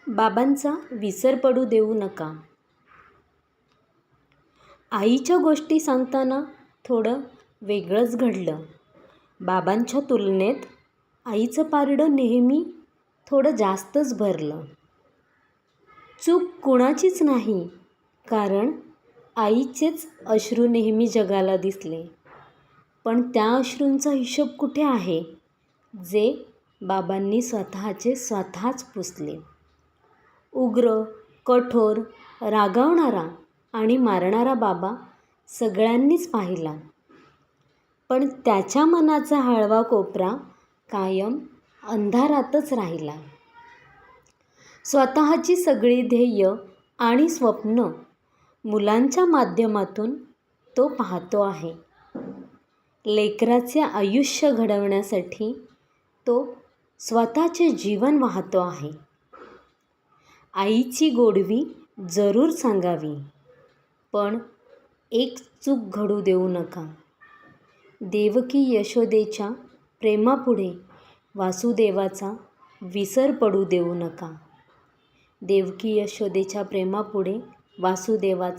बाबांचा विसर पडू देऊ नका. आईच्या गोष्टी सांगताना थोडं वेगळंच घडलं. बाबांच्या तुलनेत आईचं पारडं नेहमी थोडं जास्तच भरलं. चूक कुणाचीच नाही, कारण आईचेच अश्रू नेहमी जगाला दिसले. पण त्या अश्रूंचा हिशोब कुठे आहे, जे बाबांनी स्वतःच पुसले. उग्र, कठोर, रागावणारा आणि मारणारा बाबा सगळ्यांनीच पाहिला. पण त्याच्या मनाचा हळवा कोपरा कायम अंधारातच राहिला. स्वतःची सगळी ध्येय आणि स्वप्न मुलांच्या माध्यमातून तो पाहतो आहे. लेकराचे आयुष्य घडवण्यासाठी तो स्वतःचे जीवन वाहतो आहे. आईची गोडवी जरूर सांगावी, पण एक चूक घडू देऊ नका. देवकी यशोदेच्या प्रेमापुढे वासुदेवाचा विसर पडू देऊ नका. देवकी यशोदेच्या प्रेमापुढे वासुदेवाचा